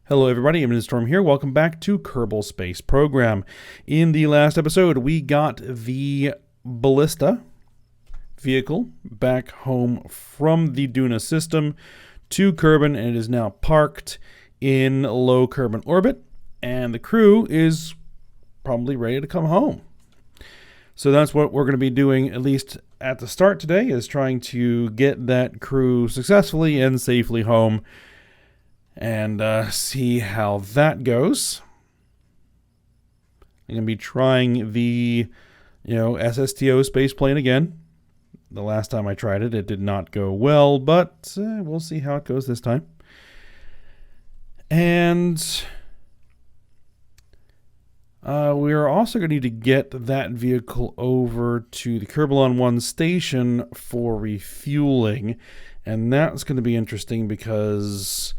Hello everybody, I'm Storm here. Welcome back to Kerbal Space Program. In the last episode, we got the Ballista vehicle back home from the Duna system to Kerbin, and it is now parked in low Kerbin orbit, and the crew is probably ready to come home. So that's what we're going to be doing, at least at the start today, is trying to get that crew successfully and safely home and see how that goes. I'm going to be trying the, SSTO space plane again. The last time I tried it, it did not go well, but we'll see how it goes this time. And we are also going to need to get that vehicle over to the Kerbal 1 station for refueling. And that's going to be interesting because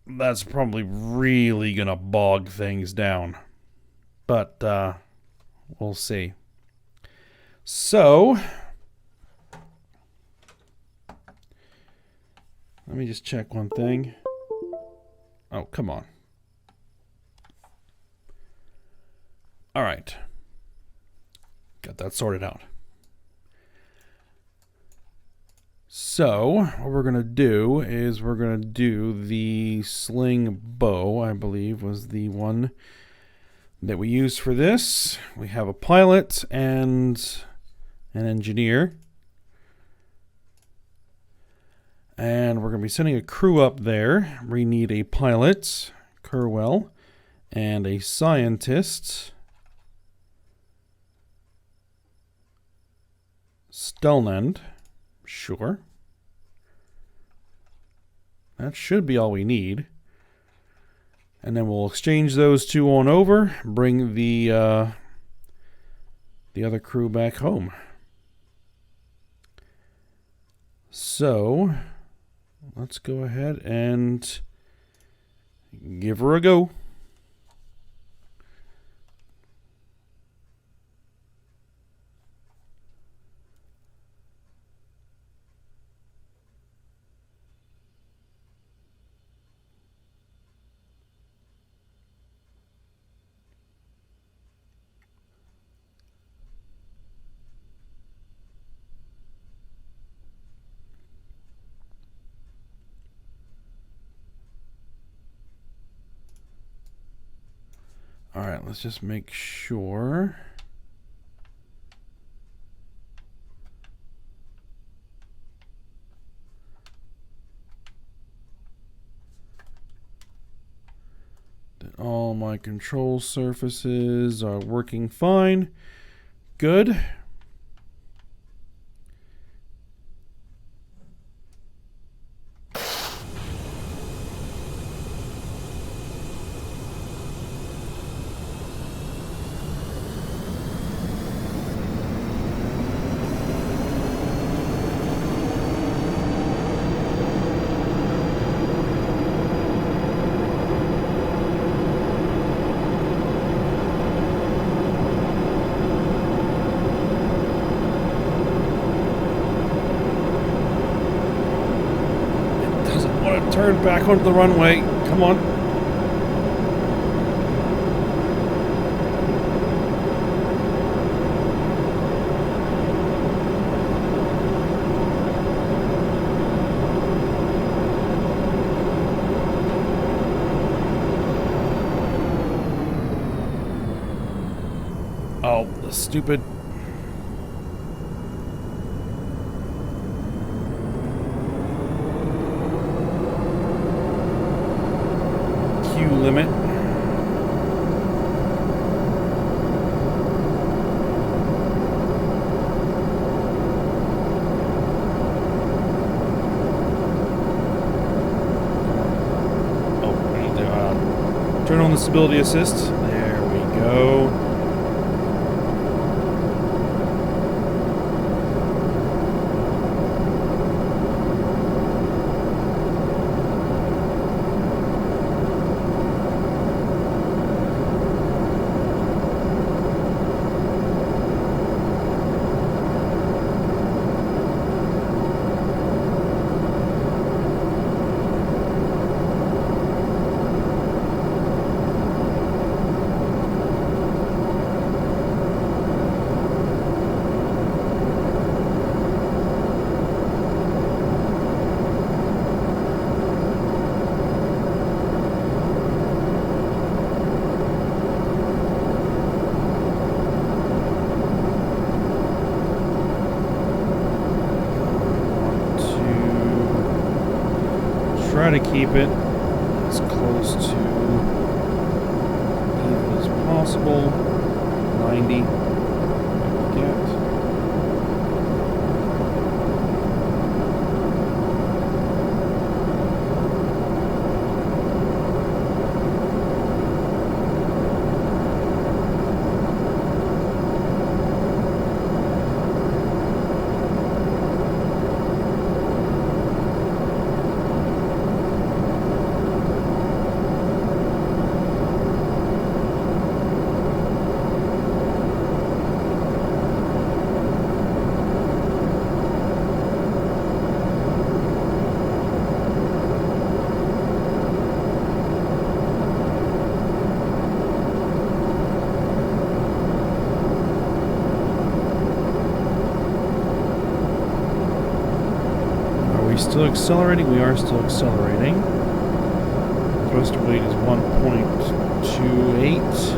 that's probably really going to bog things down. But we'll see. So let me just check one thing. Oh, come on. All right. Got that sorted out. So what we're going to do is we're going to do the sling bow, I believe was the one that we used for this. We have a pilot and an engineer. And we're going to be sending a crew up there. We need a pilot, Kerbal, and a scientist, Stelnand. Sure. That should be all we need. And then we'll exchange those two on over, bring the other crew back home. So let's go ahead and give her a go. All right, let's just make sure. That all my control surfaces are working fine. Good. Turn back onto the runway. Come on. Oh, the stupid. Limit. Oh, I need to turn on the stability assist. There we go. try to keep it as close to even as possible. 90. Get. Still accelerating? We are still accelerating. Thrust weight is 1.28.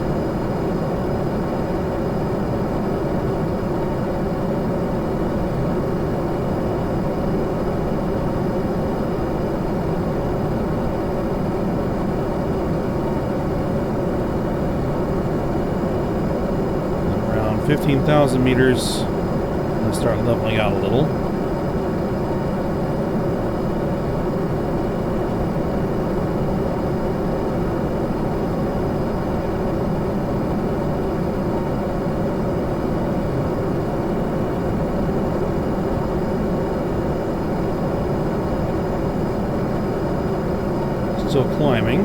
Around 15,000 meters. I'm going to start leveling out a little. Still climbing.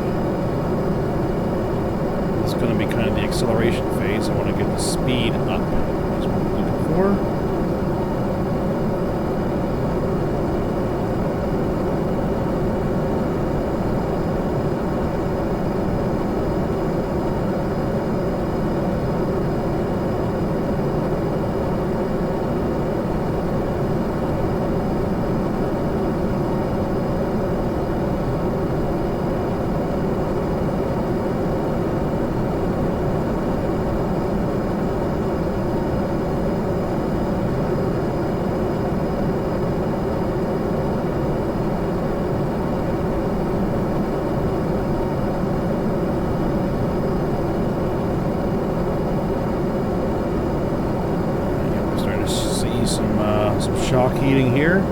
This is going to be kind of the acceleration phase. I want to get the speed up. That's what I'm looking for. Some shock heating here.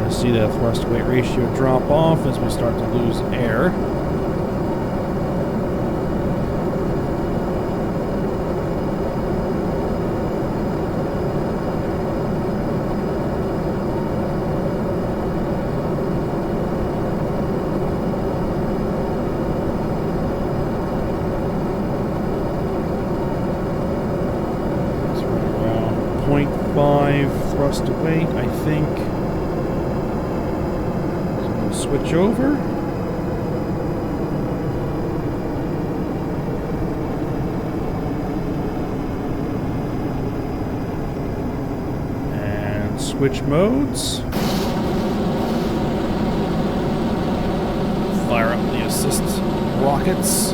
See the thrust weight ratio drop off as we start to lose air. It's right around 0.5 thrust to weight, I think. Switch over. And switch modes. Fire up the assist rockets.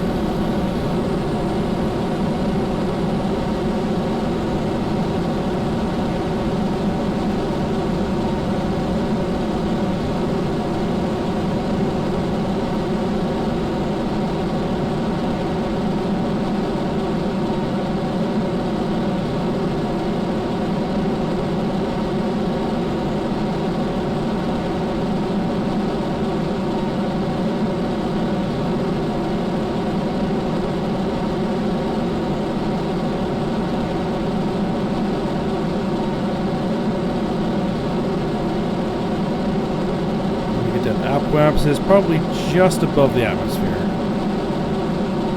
Apoapsis is probably just above the atmosphere.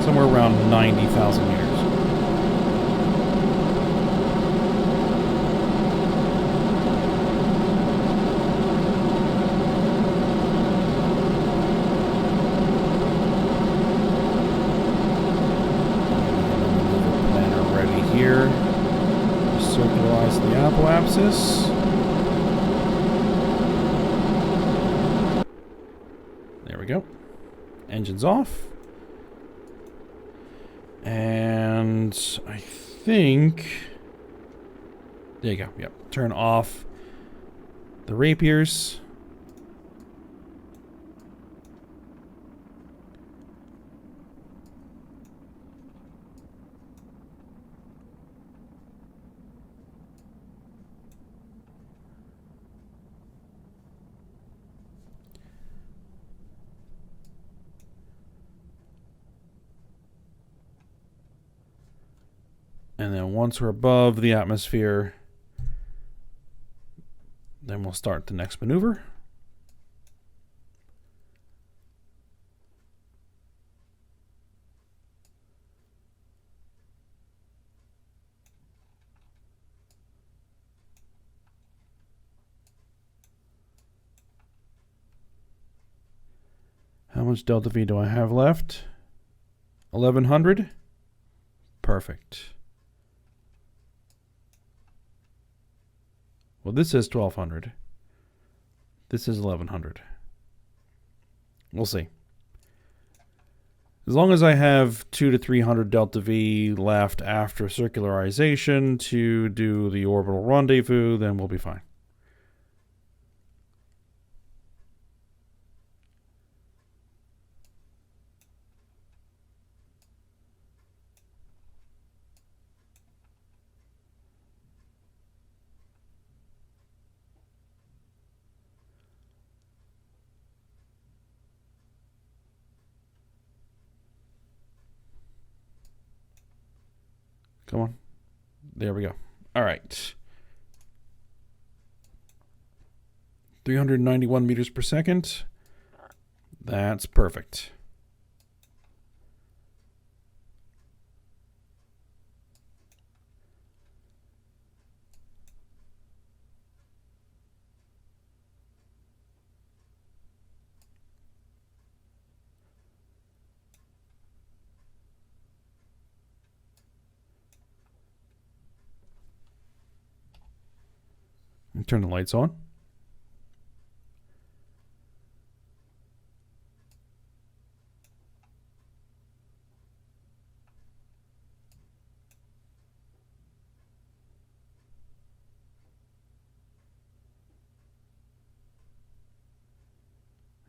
Somewhere around 90,000 meters. axis. There we go. Engines off. And I think... There you go. Yep. Turn off the rapiers. And then once we're above the atmosphere, then we'll start the next maneuver. How much delta V do I have left? 1100? Perfect. Well, this is 1200. This is 1100. We'll see. As long as I have 200 to 300 delta V left after circularization to do the orbital rendezvous, then we'll be fine. Come on. There we go. All right. 391 meters per second. That's perfect. Turn the lights on.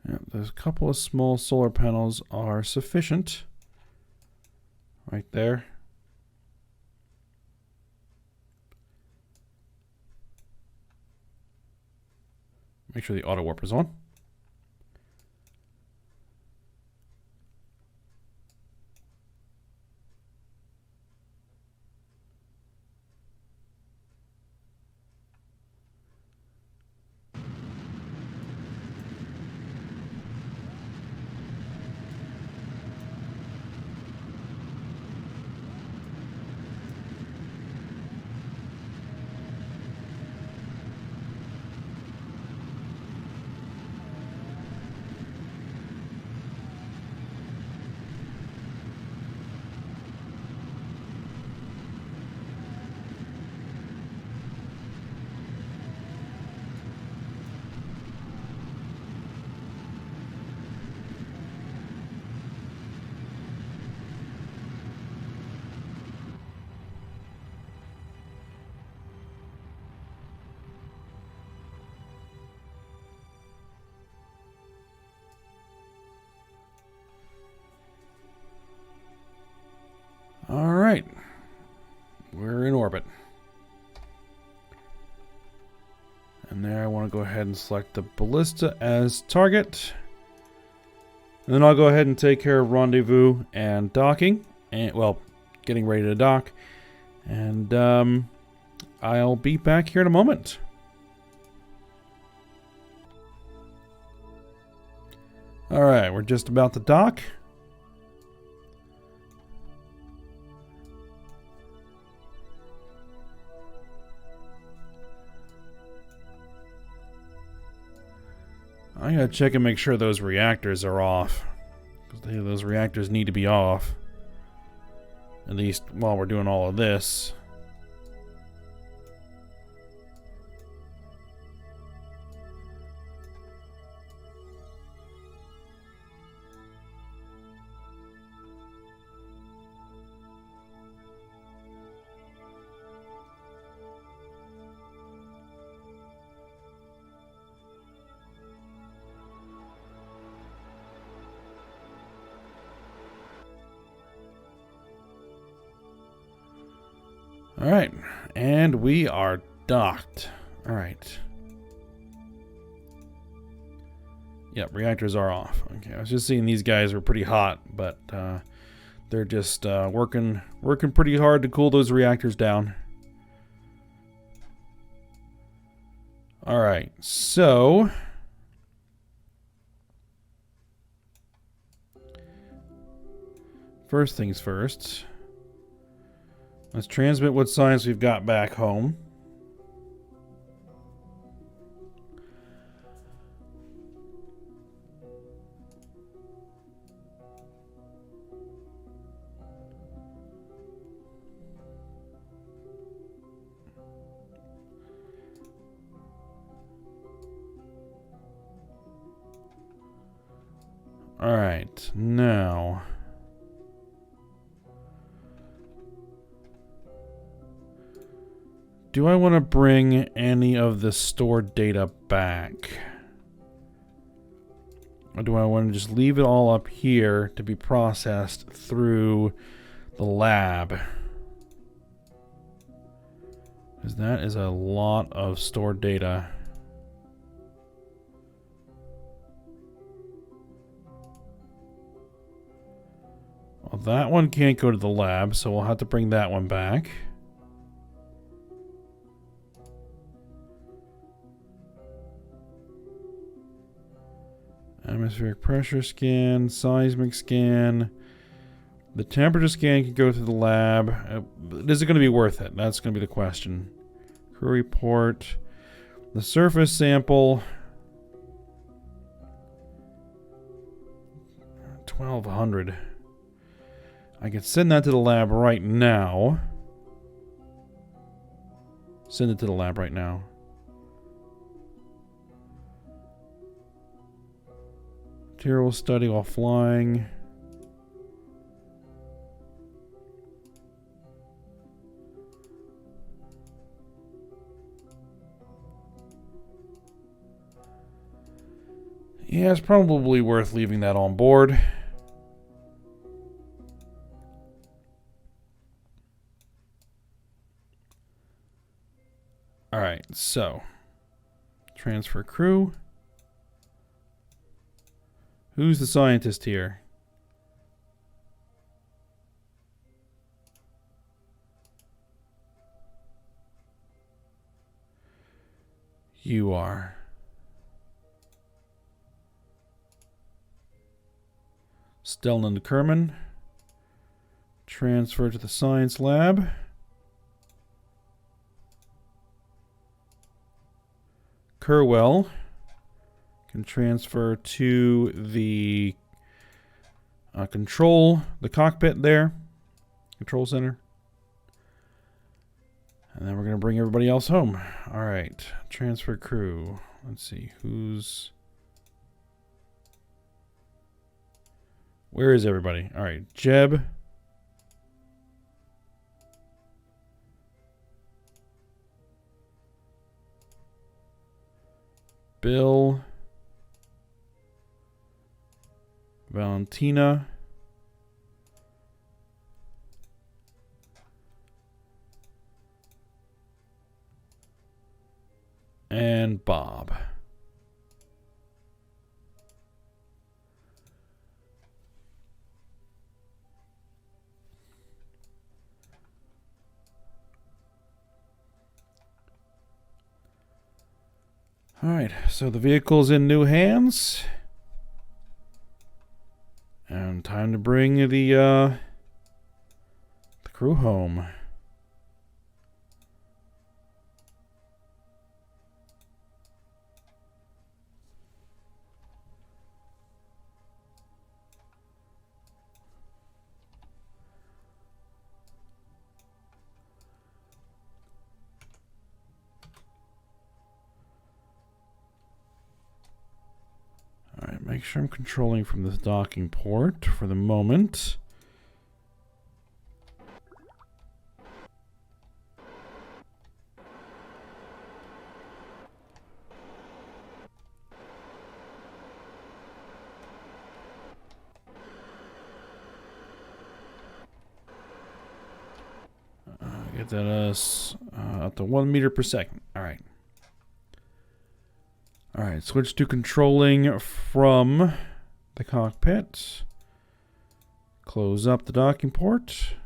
Yep, there's a couple of small solar panels are sufficient. Right there. Make sure the auto warp is on. All right, we're in orbit. And there I want to go ahead and select the ballista as target. And then I'll go ahead and take care of rendezvous and docking. And, well, getting ready to dock. And I'll be back here in a moment. All right, we're just about to dock. I gotta check and make sure those reactors are off. Because those reactors need to be off. At least while we're doing all of this. All right, and we are docked. All right. Yep, reactors are off. Okay, I was just seeing these guys were pretty hot, but they're just working pretty hard to cool those reactors down. All right, so first things first. Let's transmit what science we've got back home. All right, now do I want to bring any of the stored data back? Or do I want to just leave it all up here to be processed through the lab? Because that is a lot of stored data. Well, that one can't go to the lab, so we'll have to bring that one back. Atmospheric pressure scan, seismic scan. The temperature scan can go through the lab. Is it going to be worth it? That's going to be the question. Crew report. The surface sample. 1,200. I could send that to the lab right now. Send it to the lab right now. Material study while flying. Yeah, it's probably worth leaving that on board. Alright, so transfer crew. Who's the scientist here? You are. Stellan Kerman. Transfer to the science lab. Kerwell can transfer to the the cockpit there, control center. And then we're going to bring everybody else home. All right, transfer crew. Let's see, where is everybody? All right, Jeb. Bill. Valentina. And Bob. All right, so the vehicle's in new hands. And time to bring the crew home. Alright, make sure I'm controlling from this docking port for the moment. Get that up to 1 meter per second. All right. All right, switch to controlling from the cockpit. Close up the docking port.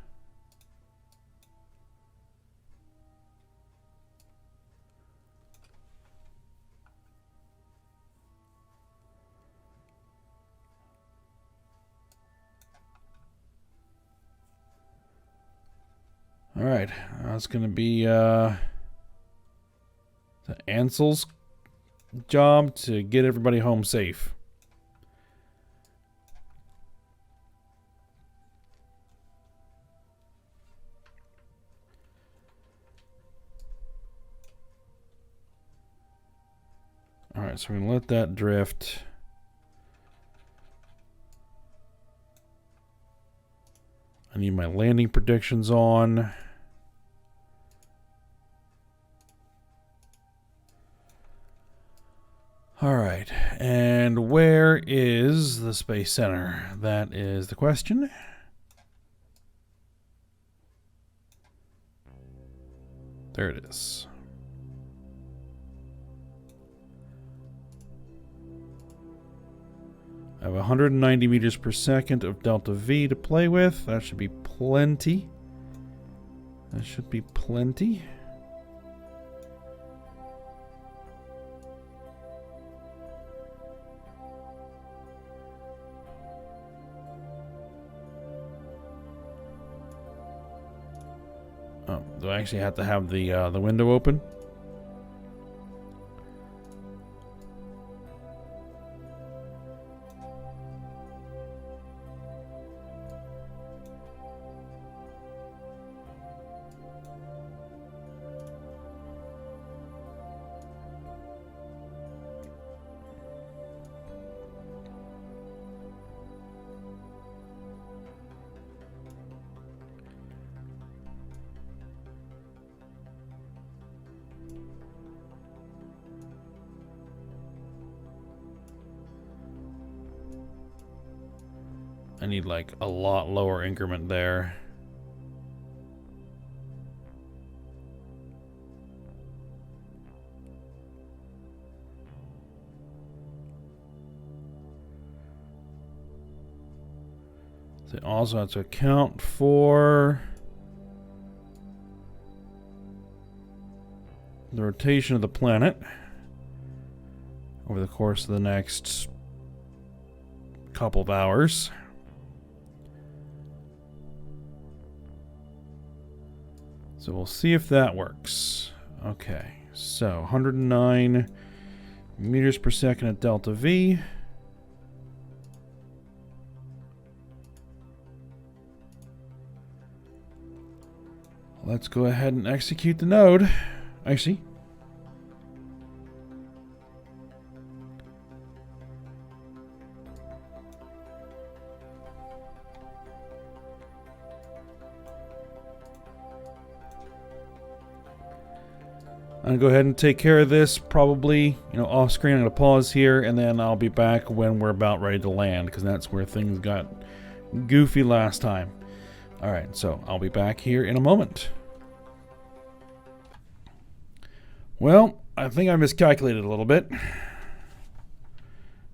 All right, that's going to be the Ansel's job to get everybody home safe. All right, so we're going to let that drift. I need my landing predictions on. All right, and where is the Space Center? That is the question. There it is. I have 190 meters per second of delta V to play with. That should be plenty. That should be plenty. Oh, do I actually have to have the window open? I need like a lot lower increment there. So I also have to account for the rotation of the planet over the course of the next couple of hours. So we'll see if that works. Okay, so 109 meters per second at delta V. Let's go ahead and execute the node. Actually, I'm going to go ahead and take care of this probably, off screen. I'm going to pause here and then I'll be back when we're about ready to land because that's where things got goofy last time. All right, so I'll be back here in a moment. Well, I think I miscalculated a little bit.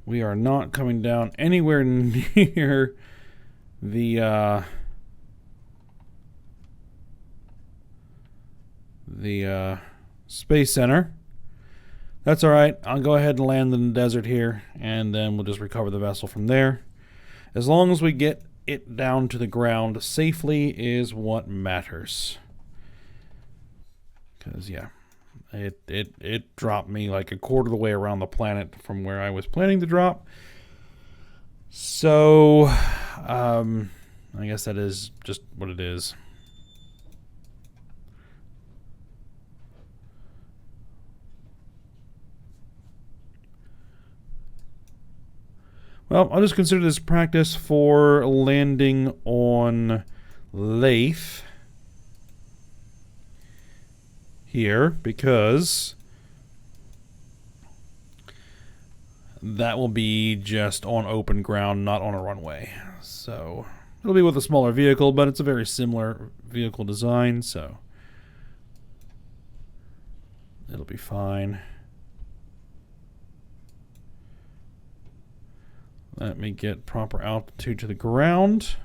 We are not coming down anywhere near the Space Center. That's all right. I'll go ahead and land in the desert here, and then we'll just recover the vessel from there. As long as we get it down to the ground safely is what matters. Because, yeah, it dropped me like a quarter of the way around the planet from where I was planning to drop. So, I guess that is just what it is. Well, I'll just consider this practice for landing on Lathe here, because that will be just on open ground, not on a runway. So it'll be with a smaller vehicle, but it's a very similar vehicle design, so It'll be fine. Let me get proper altitude to the ground.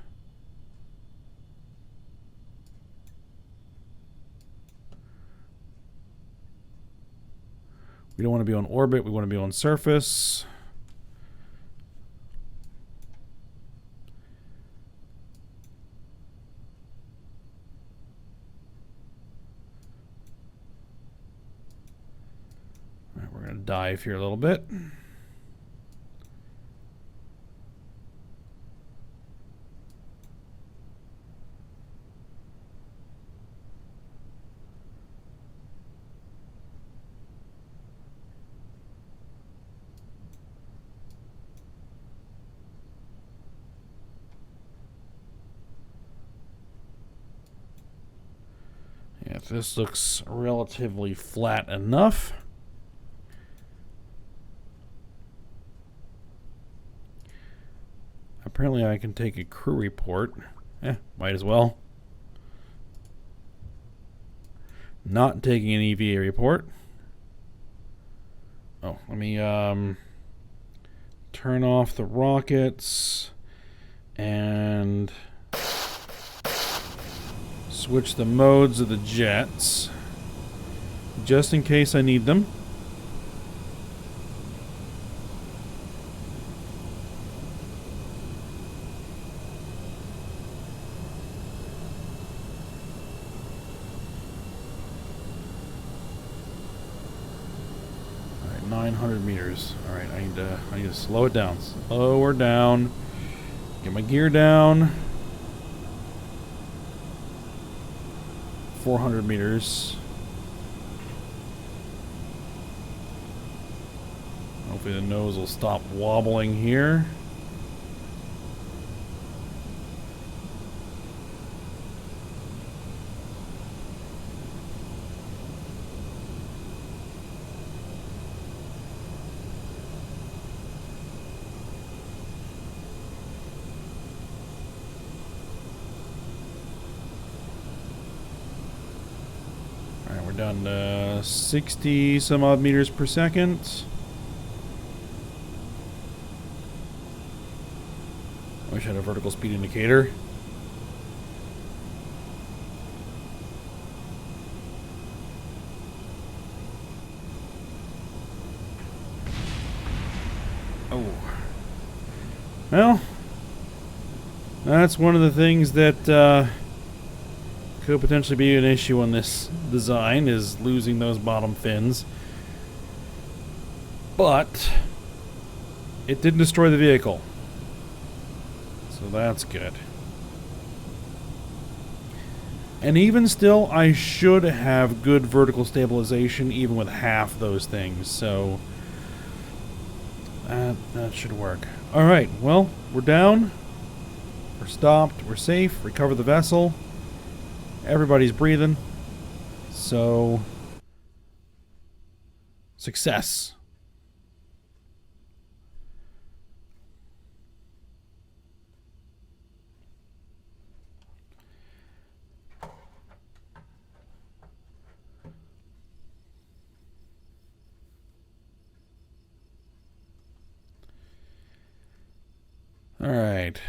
We don't want to be on orbit, we want to be on surface. All right, we're going to dive here a little bit. Yeah, this looks relatively flat enough. Apparently I can take a crew report. Might as well. Not taking an EVA report. Oh, let me turn off the rockets and switch the modes of the jets just in case I need them. All right, 900 meters. All right, I need to slow it down. Slower down. Get my gear down. 400 meters. Hopefully the nose will stop wobbling here. Down to 60 some odd meters per second. I wish I had a vertical speed indicator. Oh. Well, that's one of the things that could potentially be an issue on this design, is losing those bottom fins. But it didn't destroy the vehicle, so that's good. And even still, I should have good vertical stabilization even with half those things, so that should work. Alright, well, we're down, we're stopped, we're safe, recover the vessel. Everybody's breathing, so success. All right.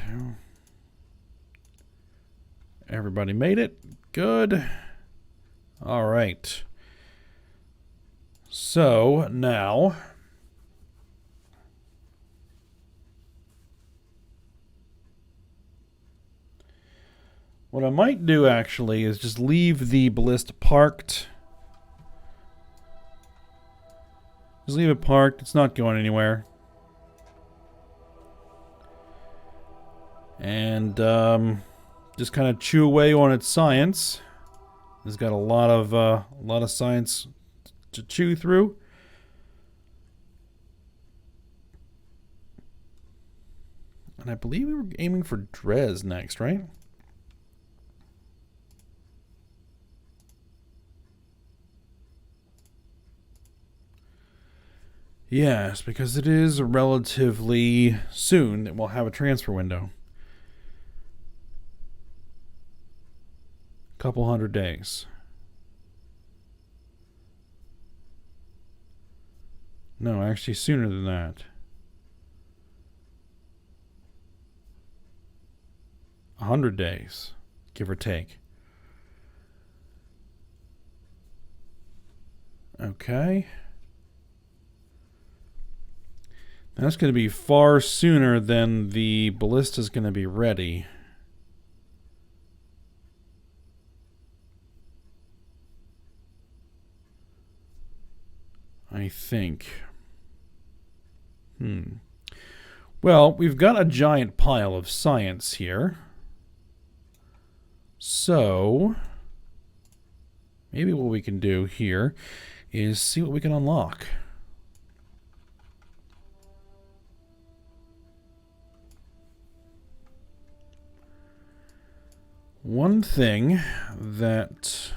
Everybody made it. Good. All right. So now what I might do actually is just leave the ballista parked. Just leave it parked. It's not going anywhere. And just kind of chew away on its science. It's got a lot of science to chew through. And I believe we were aiming for Dres next, right? Yes, because it is relatively soon that we'll have a transfer window. Couple 100 days. No, actually sooner than that. 100 days, give or take. Okay. That's going to be far sooner than the ballista is going to be ready. I think. Well, we've got a giant pile of science here. So, maybe what we can do here is see what we can unlock. One thing that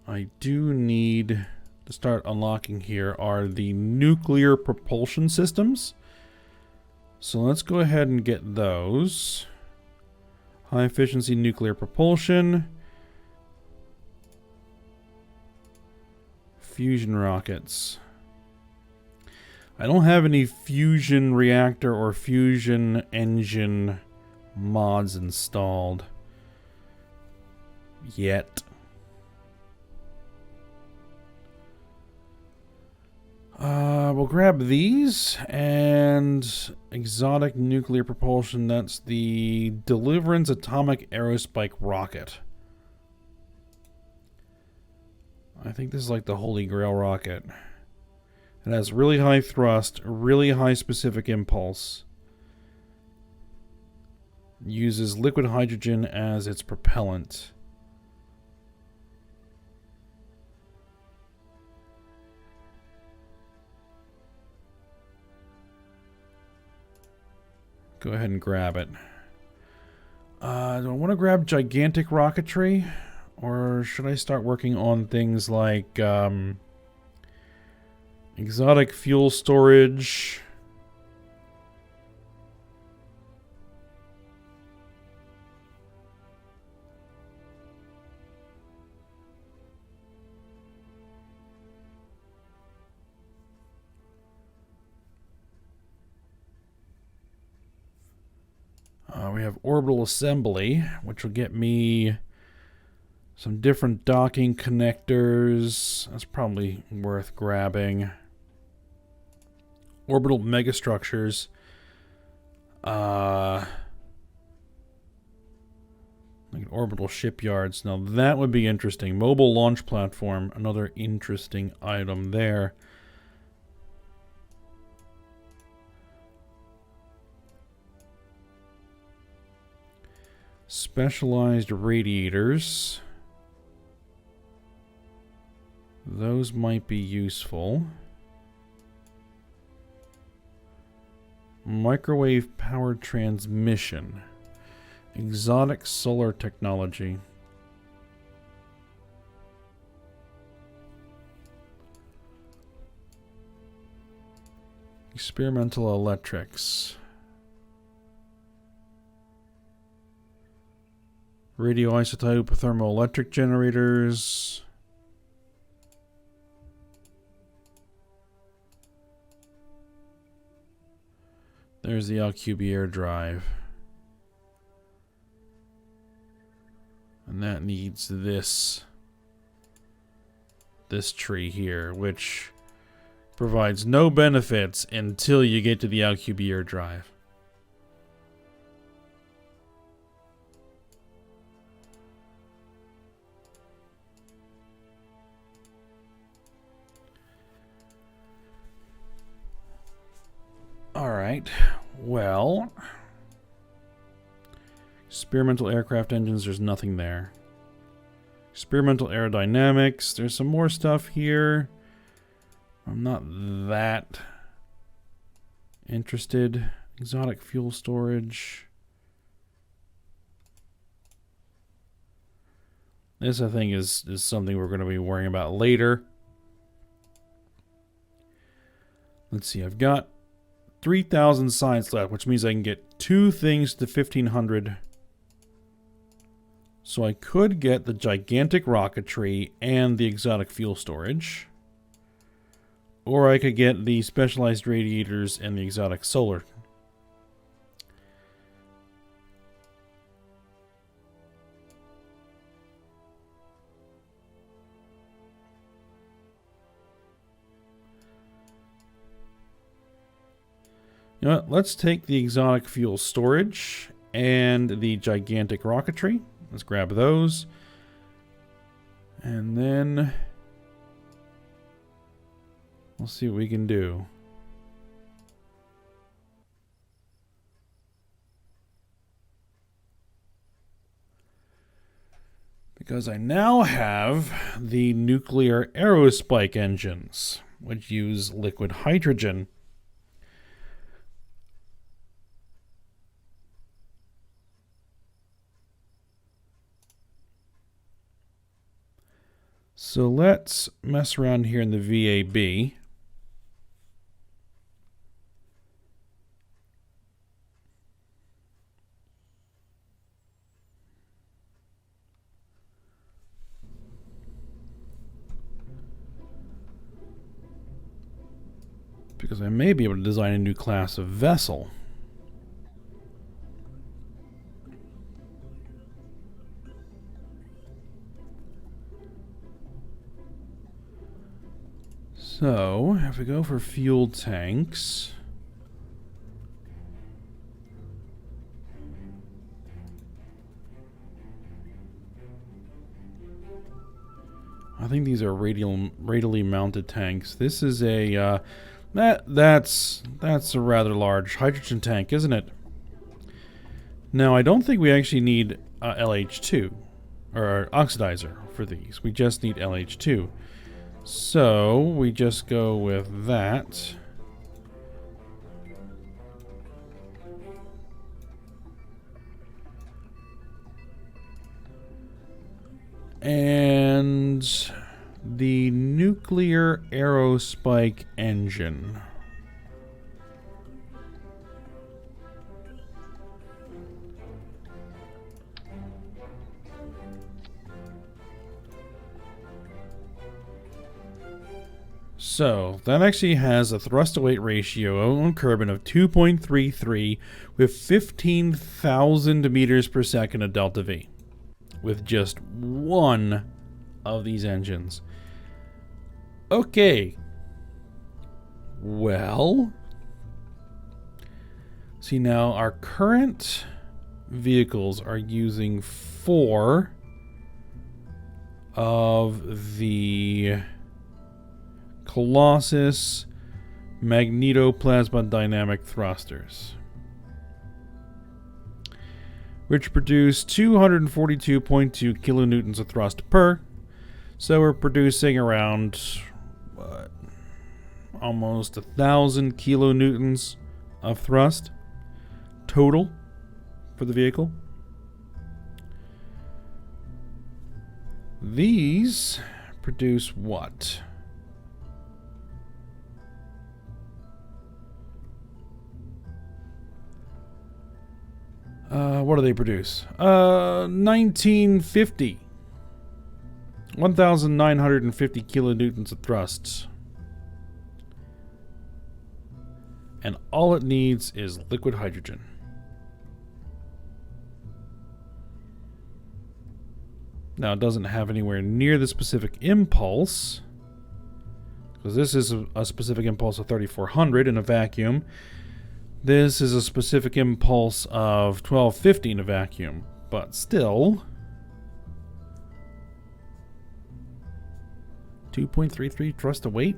I do need to start unlocking here are the nuclear propulsion systems. So let's go ahead and get those. High efficiency nuclear propulsion. Fusion rockets. I don't have any fusion reactor or fusion engine mods installed yet. We'll grab these and exotic nuclear propulsion. That's the Deliverance Atomic Aerospike rocket. I think this is like the Holy Grail rocket. It has really high thrust, really high specific impulse. Uses liquid hydrogen as its propellant. Go ahead and grab it. Do I want to grab gigantic rocketry? Or should I start working on things like exotic fuel storage? We have orbital assembly, which will get me some different docking connectors. That's probably worth grabbing. Orbital megastructures. Like orbital shipyards. Now that would be interesting. Mobile launch platform, another interesting item there. Specialized radiators. Those might be useful. Microwave powered transmission. Exotic solar technology. Experimental electrics. Radioisotope thermoelectric generators. There's the Alcubierre drive. And that needs this tree here, which provides no benefits until you get to the Alcubierre drive. Alright, well, experimental aircraft engines, there's nothing there. Experimental aerodynamics, there's some more stuff here. I'm not that interested. Exotic fuel storage. This, I think, is something we're going to be worrying about later. Let's see, I've got 3,000 science left, which means I can get 2 things to 1,500 So I could get the gigantic rocketry and the exotic fuel storage. Or I could get the specialized radiators and the exotic solar. You know what? Let's take the exotic fuel storage and the gigantic rocketry. Let's grab those. And then we'll see what we can do. Because I now have the nuclear Aerospike engines, which use liquid hydrogen. So let's mess around here in the VAB. Because I may be able to design a new class of vessel. So, if we go for fuel tanks, I think these are radially mounted tanks. This is a that's a rather large hydrogen tank, isn't it? Now, I don't think we actually need LH2 or oxidizer for these. We just need LH2. So, we just go with that. And the nuclear Aerospike engine. So, that actually has a thrust-to-weight ratio on Kerbin of 2.33 with 15,000 meters per second of delta V. With just one of these engines. Okay. Well. See, now our current vehicles are using 4 of the Colossus magnetoplasma dynamic thrusters, which produce 242.2 kilonewtons of thrust per. So we're producing around what, almost 1,000 kilonewtons of thrust total for the vehicle. These produce what? What do they produce? 1950. 1,950 kilonewtons of thrusts. And all it needs is liquid hydrogen. Now, it doesn't have anywhere near the specific impulse, because this is a specific impulse of 3,400 in a vacuum. This is a specific impulse of 1250 in a vacuum, but still 2.33 thrust to weight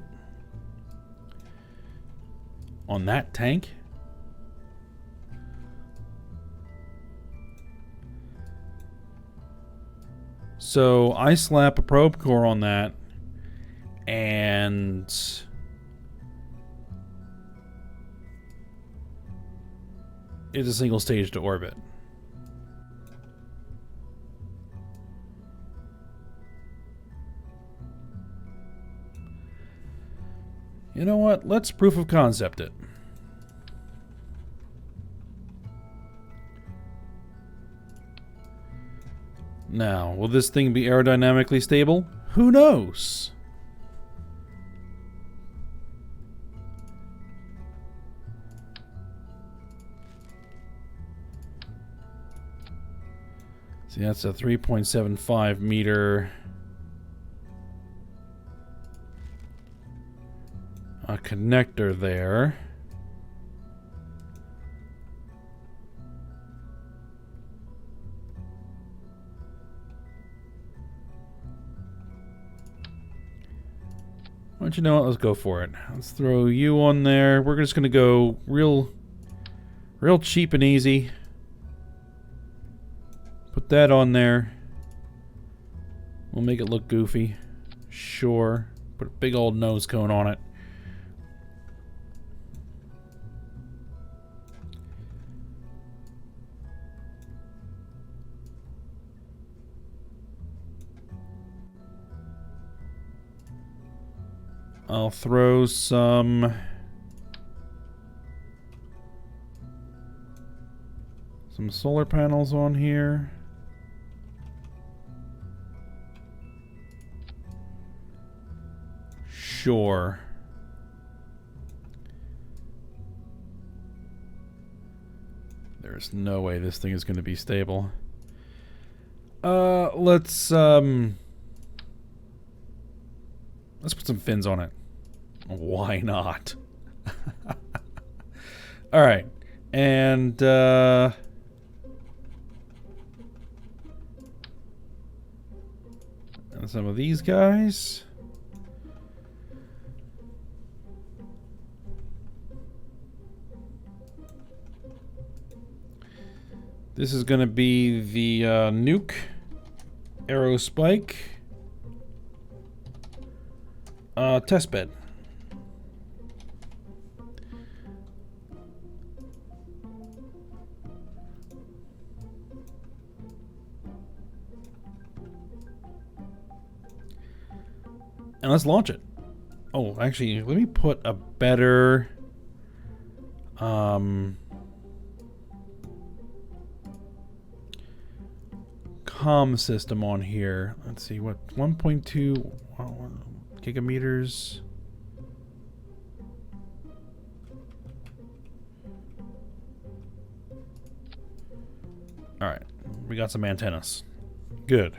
on that tank. So I slap a probe core on that and it's a single stage to orbit. You know what? Let's proof of concept it. Now, will this thing be aerodynamically stable? Who knows? See, that's a 3.75 meter connector there. Why don't you know what? Let's go for it. Let's throw you on there. We're just gonna go real cheap and easy. Put that on there. We'll make it look goofy. Sure. Put a big old nose cone on it. I'll throw some solar panels on here. Sure. There's no way this thing is going to be stable. Let's put some fins on it. Why not? All right. And some of these guys. This is going to be the nuke Aerospike test bed. And let's launch it. Oh, actually, let me put a better comm system on here. Let's see, what 1.2 gigameters. All right, we got some antennas. Good.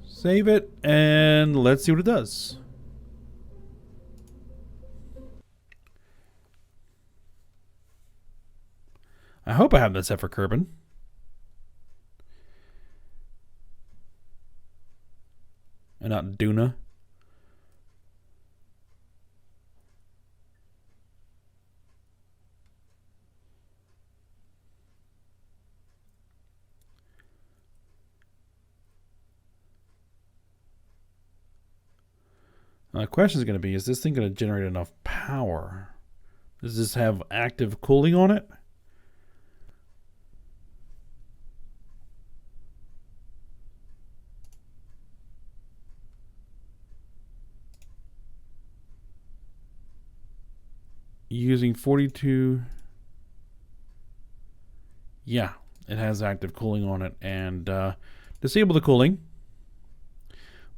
Save it, and let's see what it does. I hope I have that set for Kerbin. And not Duna. The question is going to be, is this thing going to generate enough power? Does this have active cooling on it? Using 42... Yeah, it has active cooling on it. And disable the cooling.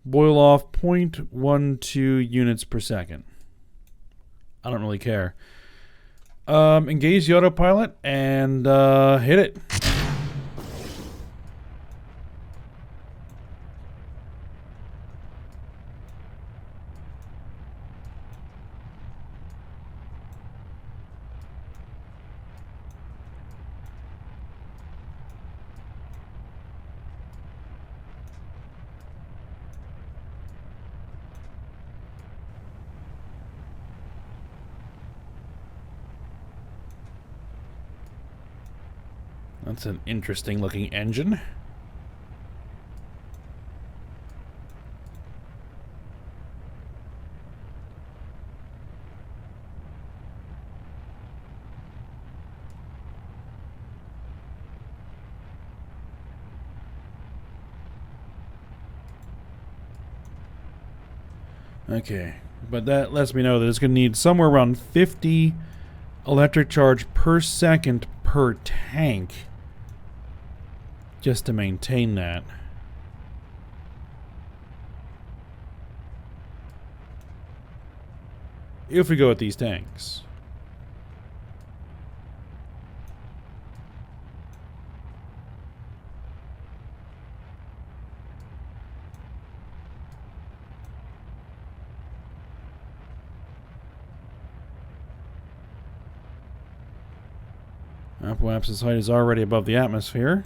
Boil off 0.12 units per second. I don't really care. Engage the autopilot and hit it. That's an interesting looking engine. Okay, but that lets me know that it's going to need somewhere around 50 electric charge per second per tank just to maintain that. If we go with these tanks. Apoapsis height is already above the atmosphere.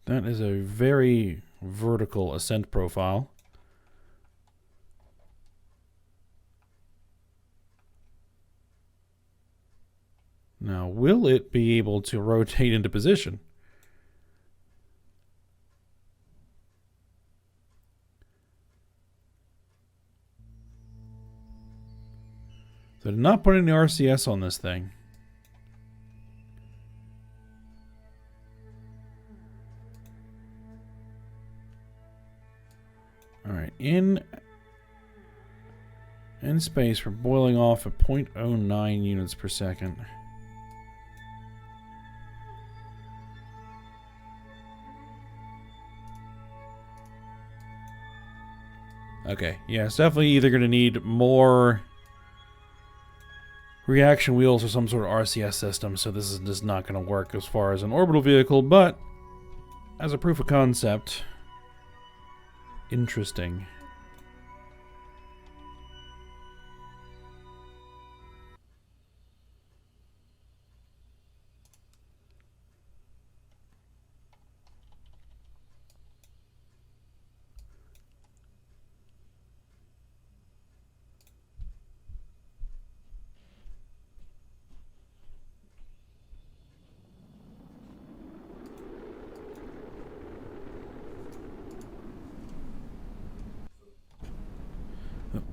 That is a very vertical ascent profile. Now, will it be able to rotate into position? So did not put any RCS on this thing. Alright, in space, we're boiling off at 0.09 units per second. Okay, yeah, it's definitely either going to need more reaction wheels or some sort of RCS system, so this is just not going to work as far as an orbital vehicle, but as a proof of concept, interesting.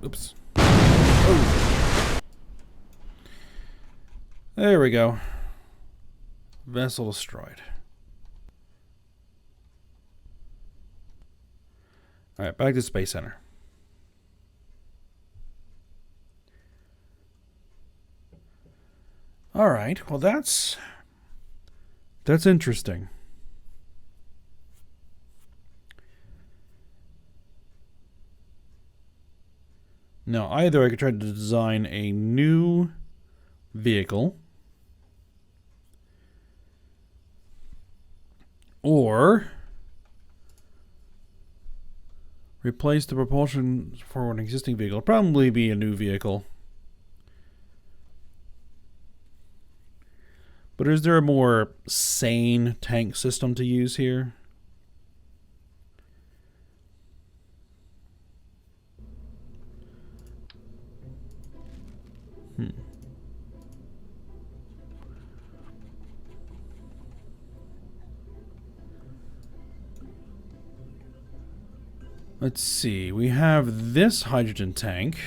Oops. Oh. There we go. Vessel destroyed. Alright, back to Space Center. Alright, well that's interesting. Now, either I could try to design a new vehicle, or replace the propulsion for an existing vehicle. Probably be a new vehicle. But is there a more sane tank system to use here? Let's see, we have this hydrogen tank.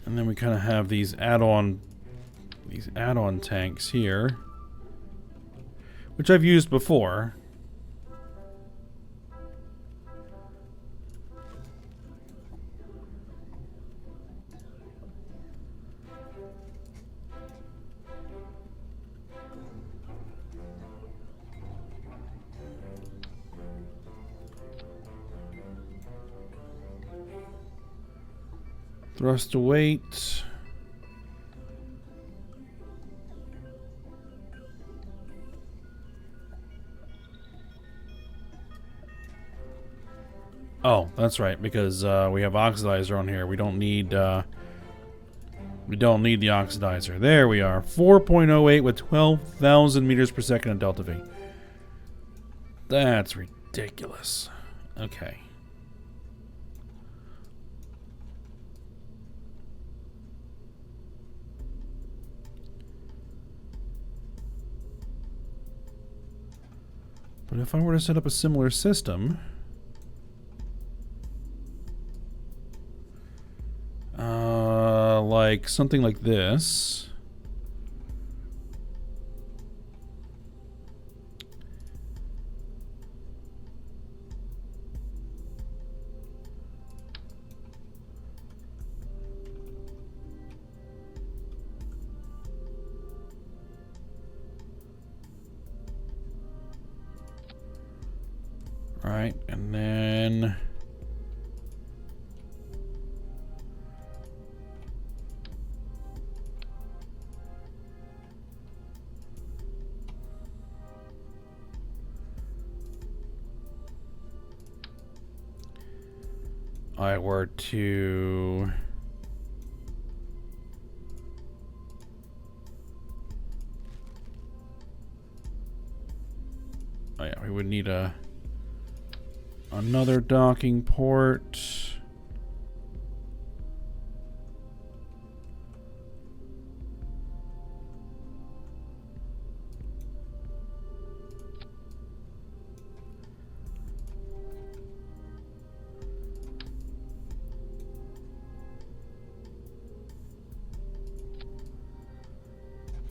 And then we kind of have these add-on tanks here, which I've used before. Thrust to weight. Oh, that's right, because we have oxidizer on here. We don't need the oxidizer. There we are. 4.08 with 12,000 meters per second in delta V. That's ridiculous. Okay. But if I were to set up a similar system, like something like this, Alright, and then... I were to... Oh yeah, we would need another docking port.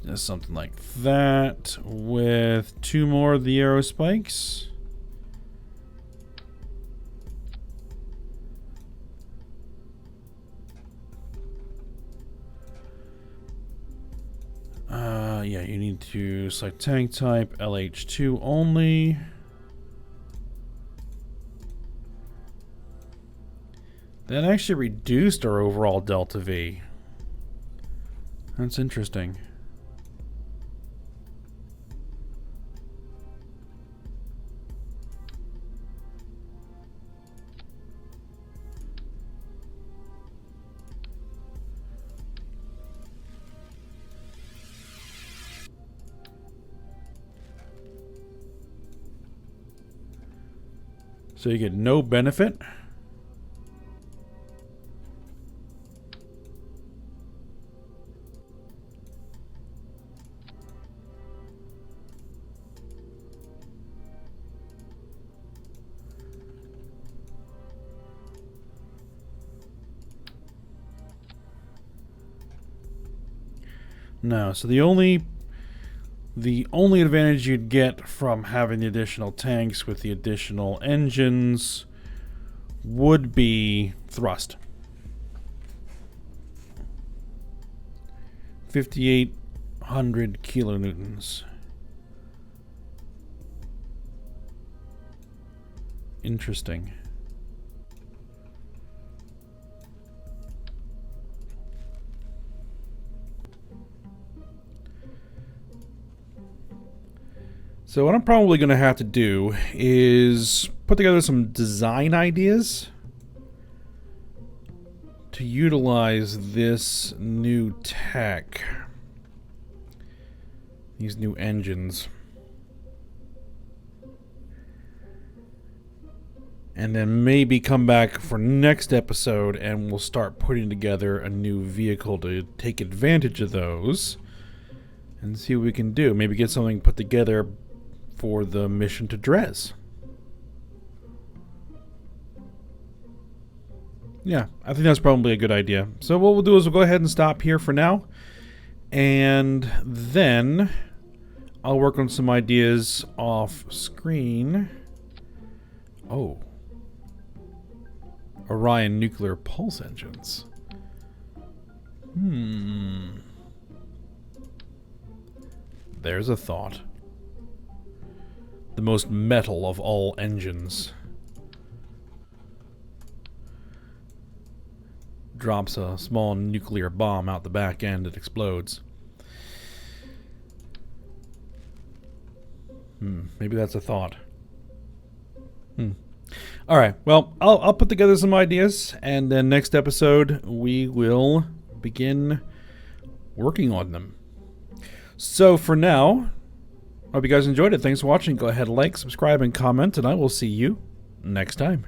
Just something like that with 2 more of the Aerospikes. Yeah, you need to select tank type, LH2 only. That actually reduced our overall delta V. That's interesting. So you get no benefit. No, so the only advantage you'd get from having the additional tanks with the additional engines would be thrust. 5,800 kilonewtons. Interesting. So what I'm probably going to have to do is put together some design ideas to utilize this new tech, these new engines. And then maybe come back for next episode and we'll start putting together a new vehicle to take advantage of those and see what we can do. Maybe get something put together for the mission to Dres. Yeah, I think that's probably a good idea. So what we'll do is we'll go ahead and stop here for now. And then I'll work on some ideas off screen. Oh. Orion nuclear pulse engines. There's a thought. The most metal of all engines. Drops a small nuclear bomb out the back end, it explodes. Maybe that's a thought. Alright, well, I'll put together some ideas, and then next episode we will begin working on them. So for now, I hope you guys enjoyed it. Thanks for watching. Go ahead, like, subscribe, and comment, and I will see you next time.